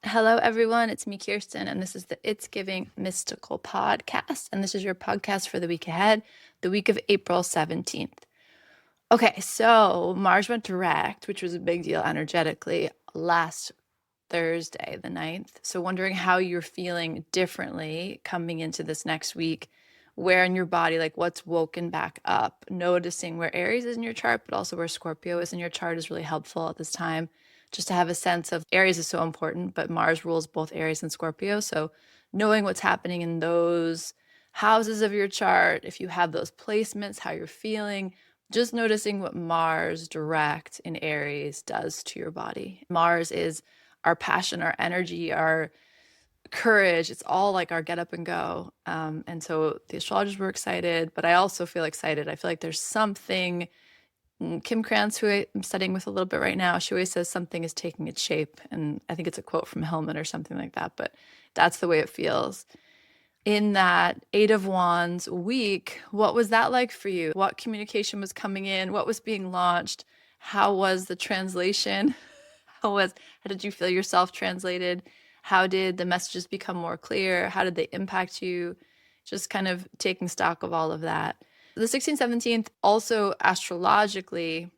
Hello, everyone. It's me, Kirsten, and this is the It's Giving Mystical podcast. And this is your podcast for the week ahead, the week of April 17th. Okay, so Mars went direct, which was a big deal energetically last Thursday, the 9th. So, wondering how you're feeling differently coming into this next week, where in your body, like what's woken back up, noticing where Aries is in your chart, but also where Scorpio is in your chart is really helpful at this time. Just to have a sense of Aries is so important, but Mars rules both Aries and Scorpio. So, knowing what's happening in those houses of your chart, if you have those placements, how you're feeling, just noticing what Mars direct in Aries does to your body. Mars is our passion, our energy, our courage. It's all like our get up and go. And so the astrologers were excited, but I also feel excited. I feel like there's something. Kim Krantz, who I'm studying with a little bit right now, she always says something is taking its shape. And I think it's a quote from Hellman or something like that, but that's the way it feels. In that Eight of Wands week, what was that like for you? What communication was coming in? What was being launched? How was the translation? How did you feel yourself translated? How did the messages become more clear? How did they impact you? Just kind of taking stock of all of that. The 16th, 17th also astrologically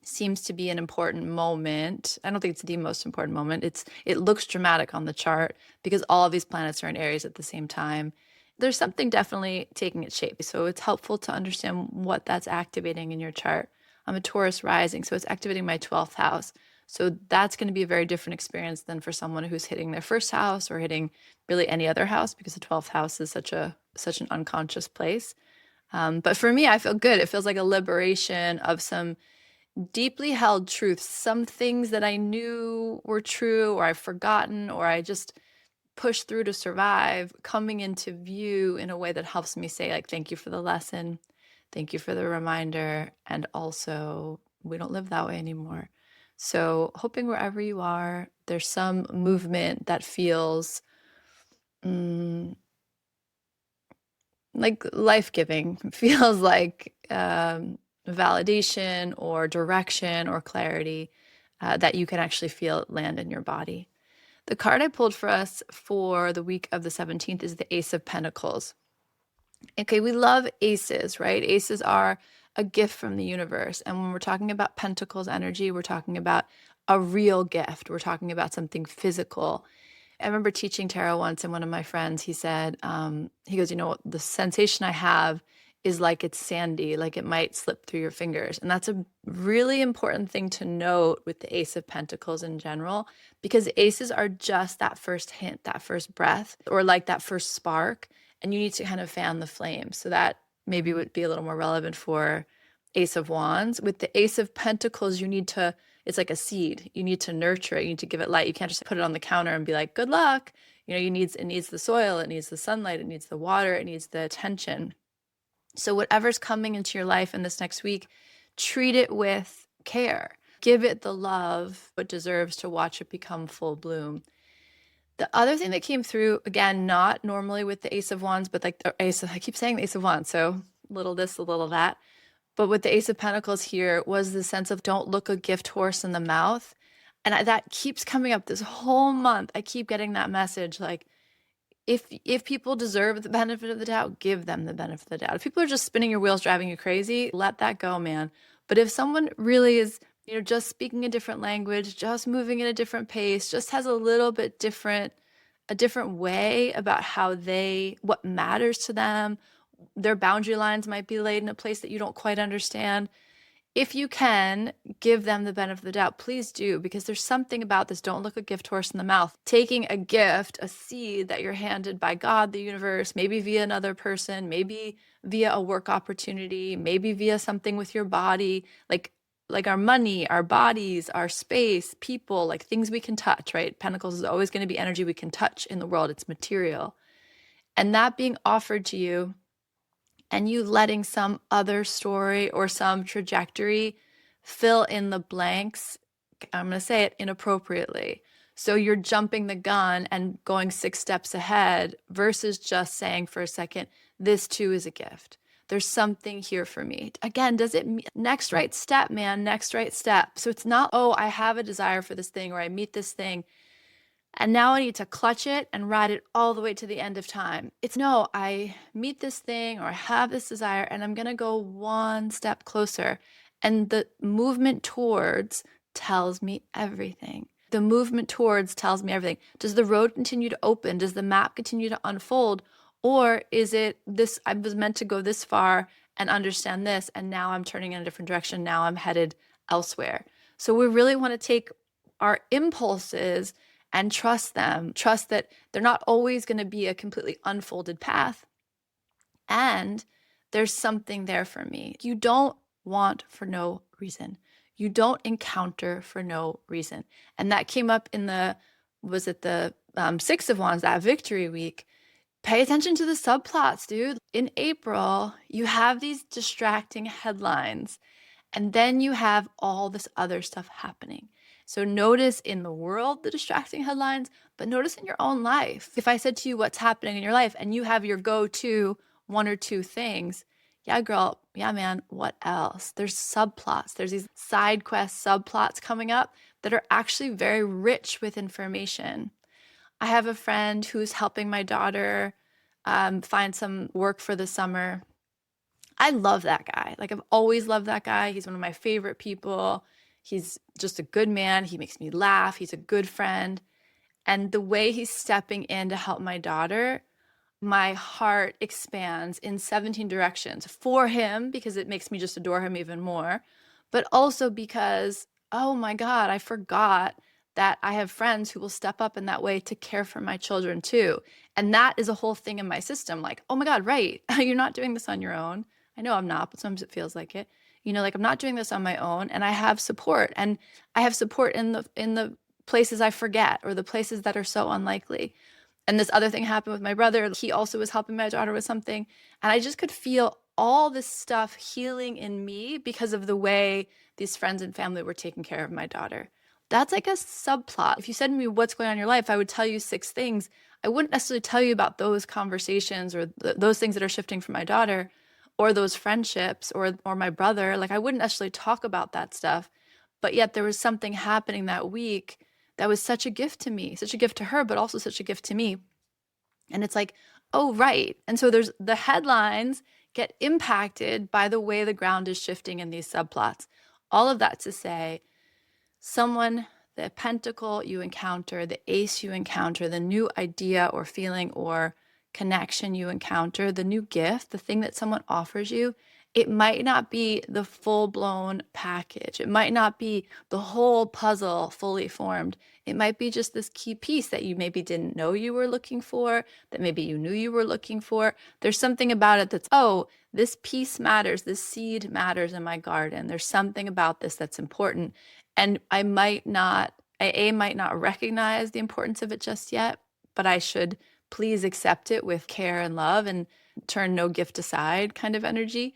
seems to be an important moment. I don't think it's the most important moment. It looks dramatic on the chart because all of these planets are in Aries at the same time. There's something definitely taking its shape. So it's helpful to understand what that's activating in your chart. I'm a Taurus rising, so it's activating my 12th house. So that's going to be a very different experience than for someone who's hitting their first house or hitting really any other house, because the 12th house is such an unconscious place. But for me, I feel good. It feels like a liberation of some deeply held truths, some things that I knew were true or I've forgotten or I just pushed through to survive, coming into view in a way that helps me say, like, thank you for the lesson, thank you for the reminder, and also we don't live that way anymore. So hoping wherever you are, there's some movement that feels like life-giving, feels like validation or direction or clarity that you can actually feel land in your body. The card I pulled for us for the week of the 17th is the Ace of Pentacles. Okay, we love aces, right? Aces are a gift from the universe. And when we're talking about Pentacles energy, we're talking about a real gift. We're talking about something physical. I remember teaching tarot once, and one of my friends, he said, he goes, the sensation I have is like it's sandy, like it might slip through your fingers. And that's a really important thing to note with the Ace of Pentacles in general, because aces are just that first hint, that first breath, or like that first spark. And you need to kind of fan the flame. So that maybe would be a little more relevant for Ace of Wands. With the Ace of Pentacles, it's like a seed. You need to nurture it. You need to give it light. You can't just put it on the counter and be like, good luck. It needs the soil, it needs the sunlight, it needs the water, it needs the attention. So whatever's coming into your life in this next week, treat it with care. Give it the love it deserves to watch it become full bloom. The other thing that came through, again, not normally with the Ace of Wands, but like the Ace I keep saying the Ace of Wands, so little this, a little that. But with the Ace of Pentacles here was the sense of don't look a gift horse in the mouth. And that keeps coming up this whole month. I keep getting that message, like, if people deserve the benefit of the doubt, give them the benefit of the doubt. If people are just spinning your wheels, driving you crazy, let that go, man. But if someone really is, just speaking a different language, just moving at a different pace, just has a little bit a different way about what matters to them, their boundary lines might be laid in a place that you don't quite understand. If you can give them the benefit of the doubt, please do, because there's something about this. Don't look a gift horse in the mouth. Taking a gift, a seed that you're handed by God, the universe, maybe via another person, maybe via a work opportunity, maybe via something with your body, like our money, our bodies, our space, people, like things we can touch, right? Pentacles is always going to be energy we can touch in the world. It's material. And that being offered to you, and you letting some other story or some trajectory fill in the blanks, I'm going to say it inappropriately. So you're jumping the gun and going 6 steps ahead versus just saying for a second, this too is a gift. There's something here for me. Again, next right step, man, next right step. So it's not, oh, I have a desire for this thing or I meet this thing. And now I need to clutch it and ride it all the way to the end of time. It's no, I meet this thing or I have this desire and I'm going to go one step closer. And the movement towards tells me everything. The movement towards tells me everything. Does the road continue to open? Does the map continue to unfold? Or is it this, I was meant to go this far and understand this, and now I'm turning in a different direction. Now I'm headed elsewhere. So we really want to take our impulses and trust them. Trust that they're not always going to be a completely unfolded path. And there's something there for me. You don't want for no reason. You don't encounter for no reason. And that came up in the, was it the Six of Wands, that victory week? Pay attention to the subplots, dude. In April, you have these distracting headlines, and then you have all this other stuff happening. So notice in the world the distracting headlines, but notice in your own life. If I said to you what's happening in your life and you have your go-to one or two things, yeah, girl, yeah, man, what else? There's subplots. There's these side quest subplots coming up that are actually very rich with information. I have a friend who's helping my daughter find some work for the summer. I love that guy. Like, I've always loved that guy. He's one of my favorite people. He's just a good man. He makes me laugh. He's a good friend. And the way he's stepping in to help my daughter, my heart expands in 17 directions for him, because it makes me just adore him even more, but also because, oh my God, I forgot that I have friends who will step up in that way to care for my children too. And that is a whole thing in my system. Like, oh my God, right. You're not doing this on your own. I know I'm not, but sometimes it feels like it. Like, I'm not doing this on my own, and I have support, and I have support in the places I forget, or the places that are so unlikely. And this other thing happened with my brother. He also was helping my daughter with something. And I just could feel all this stuff healing in me because of the way these friends and family were taking care of my daughter. That's like a subplot. If you said to me, what's going on in your life, I would tell you 6 things. I wouldn't necessarily tell you about those conversations or those things that are shifting for my daughter, or those friendships, or my brother. Like, I wouldn't necessarily talk about that stuff. But yet there was something happening that week that was such a gift to me, such a gift to her, but also such a gift to me. And it's like, oh, right. And so there's the headlines get impacted by the way the ground is shifting in these subplots. All of that to say, someone, the pentacle you encounter, the ace you encounter, the new idea or feeling or connection you encounter, the new gift, the thing that someone offers you, it might not be the full-blown package. It might not be the whole puzzle fully formed. It might be just this key piece that you maybe didn't know you were looking for, that maybe you knew you were looking for. There's something about it that's, oh, this piece matters, this seed matters in my garden. There's something about this that's important. And I might not recognize the importance of it just yet, but I should please accept it with care and love and turn no gift aside kind of energy.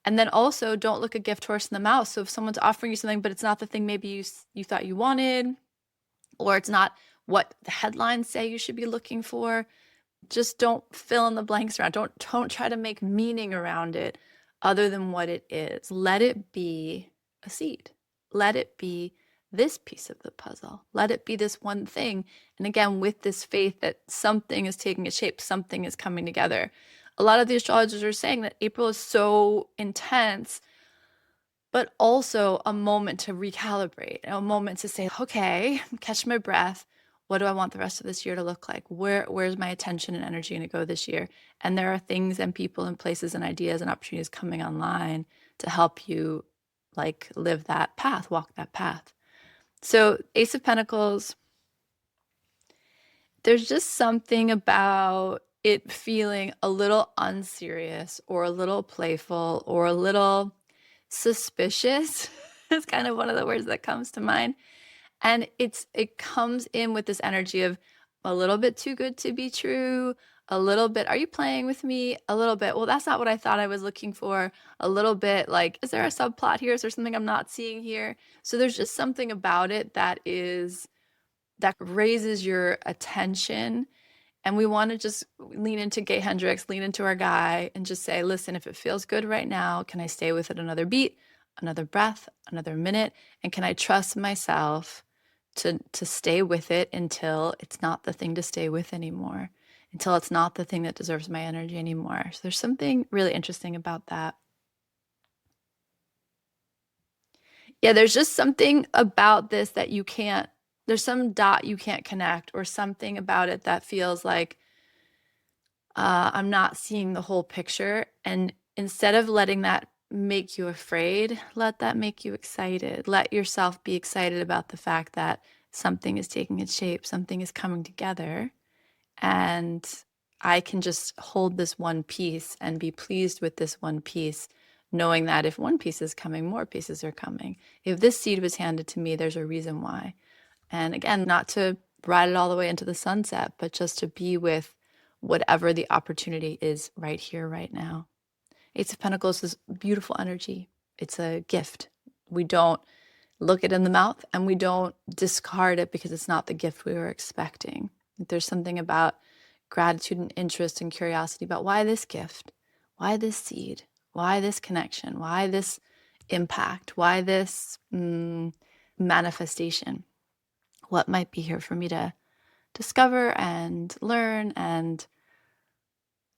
And then also, don't look a gift horse in the mouth. So if someone's offering you something, but it's not the thing maybe you thought you wanted, or it's not what the headlines say you should be looking for, just don't fill in the blanks around. Don't try to make meaning around it other than what it is. Let it be a seed. Let it be this piece of the puzzle. Let it be this one thing. And again, with this faith that something is taking a shape, something is coming together. A lot of the astrologers are saying that April is so intense, but also a moment to recalibrate, a moment to say, okay, catch my breath. What do I want the rest of this year to look like? Where's my attention and energy going to go this year? And there are things and people and places and ideas and opportunities coming online to help you like live that path, walk that path. So Ace of Pentacles, there's just something about it feeling a little unserious or a little playful or a little suspicious. It's kind of one of the words that comes to mind. And it comes in with this energy of a little bit too good to be true, a little bit, are you playing with me? A little bit, well, that's not what I thought I was looking for. A little bit like, is there a subplot here? Is there something I'm not seeing here? So there's just something about it that raises your attention. And we want to just lean into Gay Hendricks, lean into our guy, and just say, listen, if it feels good right now, can I stay with it another beat, another breath, another minute? And can I trust myself to stay with it until it's not the thing to stay with anymore, until it's not the thing that deserves my energy anymore. So there's something really interesting about that. Yeah, there's just something about this that you can't, there's some dot you can't connect, or something about it that feels like I'm not seeing the whole picture. And instead of letting that make you afraid, let that make you excited. Let yourself be excited about the fact that something is taking its shape, something is coming together, and I can just hold this one piece and be pleased with this one piece, knowing that if one piece is coming, more pieces are coming. If this seed was handed to me, there's a reason why. And again, not to ride it all the way into the sunset, but just to be with whatever the opportunity is right here, right now. Ace of Pentacles is beautiful energy. It's a gift. We don't look it in the mouth and we don't discard it because it's not the gift we were expecting. There's something about gratitude and interest and curiosity about why this gift, why this seed, why this connection, why this impact, why this manifestation. What might be here for me to discover and learn and,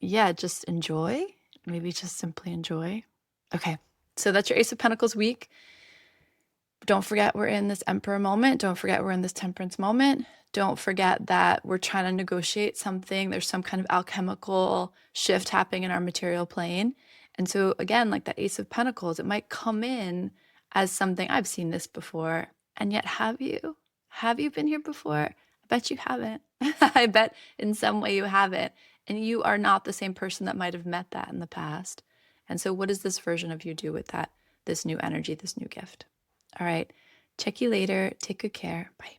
yeah, just enjoy. Maybe just simply enjoy. Okay, so that's your Ace of Pentacles week. Don't forget we're in this Emperor moment. Don't forget we're in this Temperance moment. Don't forget that we're trying to negotiate something. There's some kind of alchemical shift happening in our material plane. And so again, like that Ace of Pentacles, it might come in as something, I've seen this before. And yet, have you? Have you been here before? I bet you haven't. I bet in some way you haven't. And you are not the same person that might have met that in the past. And so what does this version of you do with that, this new energy, this new gift? All right. Check you later. Take good care. Bye.